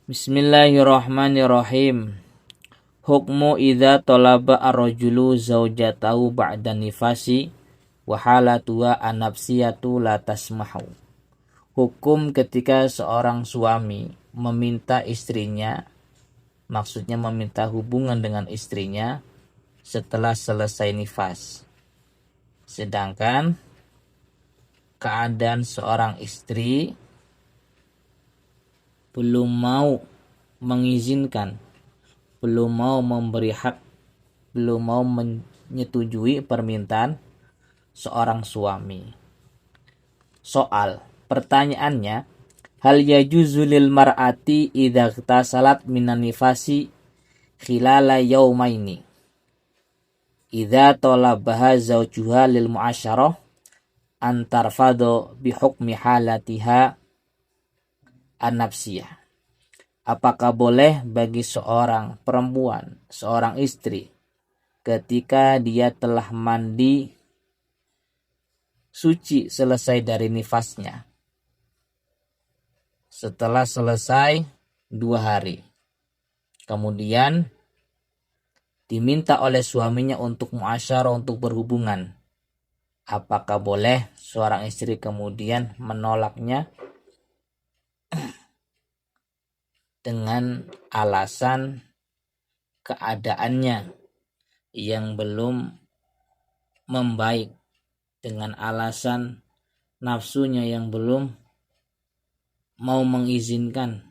Bismillahirrahmanirrahim. Hukmu idza talaba ar-rajulu zaujatahu ba'da nifasi wa halatuha an-nafsiyatu la tasmahu. Hukum ketika seorang suami meminta istrinya, maksudnya meminta hubungan dengan istrinya setelah selesai nifas. Sedangkan keadaan seorang istri belum mau mengizinkan, belum mau memberi hak, belum mau menyetujui permintaan seorang suami. Soal pertanyaannya, hal yajuzu lil mar'ati idza tasalat minan nifasi khilala yaumaini idza talabaha zawjuha lil mu'asyarah antar fado bihukmi halatiha an-nafsiyah. Apakah boleh bagi seorang perempuan, seorang istri, ketika dia telah mandi suci selesai dari nifasnya, setelah selesai 2 hari, kemudian diminta oleh suaminya untuk muasyarah, untuk berhubungan, apakah boleh seorang istri kemudian menolaknya dengan alasan keadaannya yang belum membaik, dengan alasan nafsunya yang belum mau mengizinkan,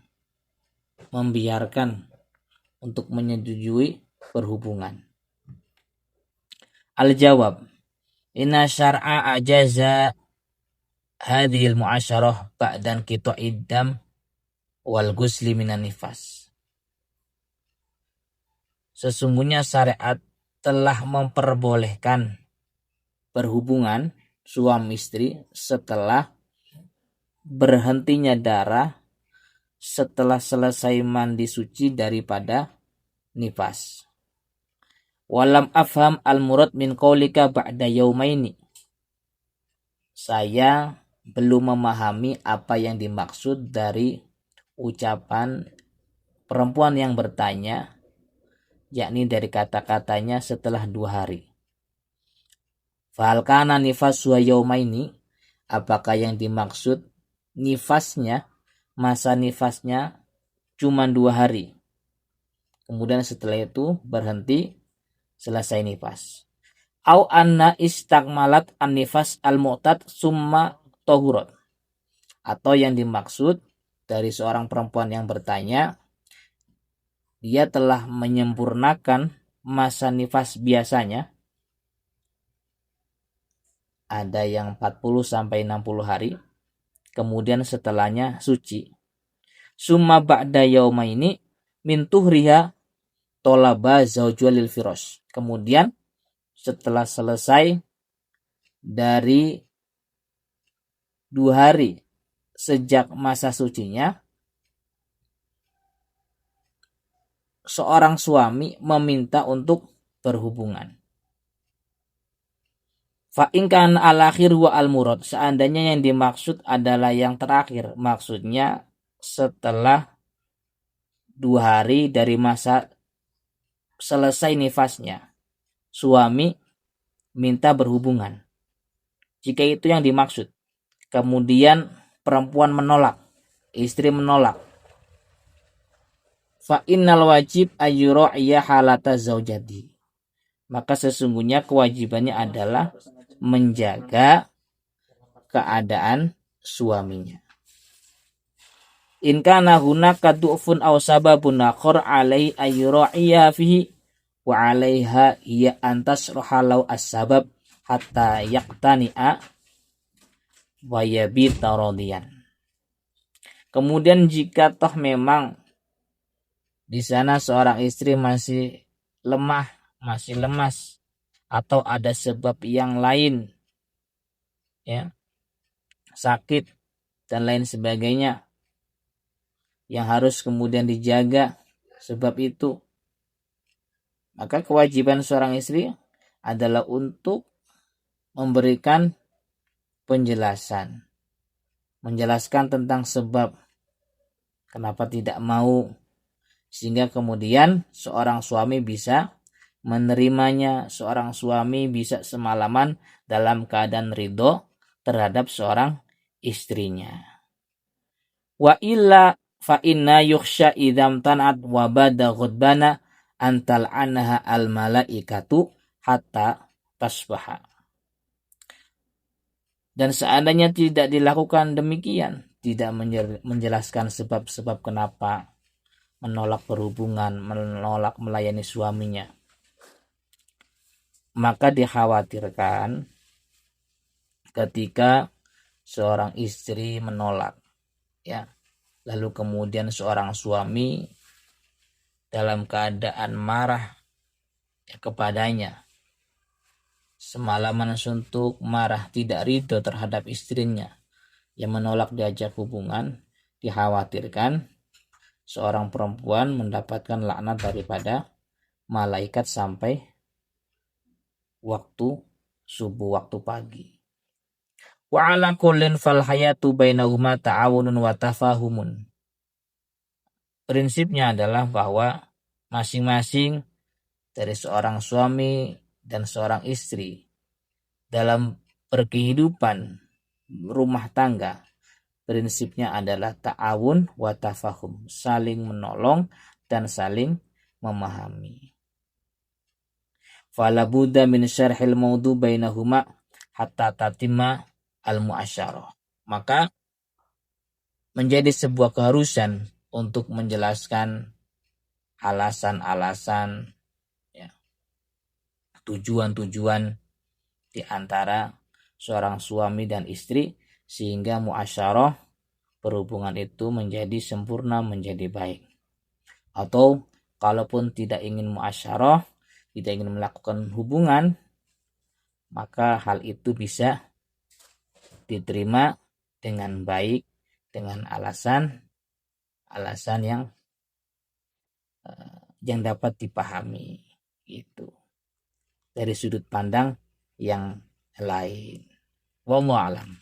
membiarkan untuk menyetujui berhubungan? Al-jawab, inna syar'a ajaza hadhil mu'asyarah ba'dan qita'id dam wal ghusli minan nifas. Sesungguhnya syariat telah memperbolehkan berhubungan suami istri setelah berhentinya darah, setelah selesai mandi suci daripada nifas. Walam afham al-murad min qaulika ba'da yaumaini. Saya belum memahami apa yang dimaksud dari ucapan perempuan yang bertanya, yakni dari kata-katanya setelah 2 hari. Fahal kana nifasu yaumaini, apakah yang dimaksud nifasnya, masa nifasnya cuma 2 hari, kemudian setelah itu berhenti selesai nifas. Au anna istakmalat an-nifas al-mu'tad summa tohurat, atau yang dimaksud dari seorang perempuan yang bertanya, dia telah menyempurnakan masa nifas biasanya, ada yang 40 sampai 60 hari, kemudian setelahnya suci. Summa ba'da yaumaini min tuhriha tolaba zawjwa lil firas. Kemudian setelah selesai dari 2 hari sejak masa sucinya, seorang suami meminta untuk berhubungan. Fa in kana al-akhir wa al-murad, seandainya yang dimaksud adalah yang terakhir, maksudnya setelah 2 hari dari masa selesai nifasnya, suami minta berhubungan. Jika itu yang dimaksud, kemudian perempuan menolak, istri menolak, fa innal wajib ayyura'iya halata zaujati, maka sesungguhnya kewajibannya adalah menjaga keadaan suaminya. In kana hunaka du'fun aw sababun akhar alai ayyura'iya fihi wa 'alaiha hiya antasraha law as-sabab hatta yaqtani'a wa yabita radiyan. Kemudian jika toh memang di sana seorang istri masih lemah, masih lemas, atau ada sebab yang lain, ya, sakit dan lain sebagainya, yang harus kemudian dijaga sebab itu, maka kewajiban seorang istri adalah untuk memberikan penjelasan, menjelaskan tentang sebab kenapa tidak mau, sehingga kemudian seorang suami bisa menerimanya, seorang suami bisa semalaman dalam keadaan ridho terhadap seorang istrinya. Wa illa fa inna yukhsha idam tanat wa bada ghudbana antal anha al malaikatu hatta tasbaha. Dan seandainya tidak dilakukan demikian, tidak menjelaskan sebab-sebab kenapa menolak berhubungan, menolak melayani suaminya, maka dikhawatirkan ketika seorang istri menolak, ya, lalu kemudian seorang suami dalam keadaan marah kepadanya, semalaman suntuk, marah, tidak ridho terhadap istrinya yang menolak diajak hubungan, dikhawatirkan seorang perempuan mendapatkan laknat daripada malaikat sampai waktu subuh, waktu pagi. Wa ala kullin fal hayatu bainahuma ta'awunun wa tafahumun. Prinsipnya adalah bahwa masing-masing dari seorang suami dan seorang istri dalam berkehidupan rumah tangga, prinsipnya adalah ta'awun wa tafahum, saling menolong dan saling memahami. Fala budda min syarhil maudu bainahuma hatta tatimma al-mu'asyarah. Maka menjadi sebuah keharusan untuk menjelaskan alasan-alasan, ya, tujuan-tujuan di antara seorang suami dan istri, sehingga mu'asyarah, perhubungan itu menjadi sempurna, menjadi baik. Atau kalaupun tidak ingin mu'asyarah, tidak ingin melakukan hubungan, maka hal itu bisa diterima dengan baik, dengan alasan yang dapat dipahami, itu dari sudut pandang yang lain. Wallahu a'lam.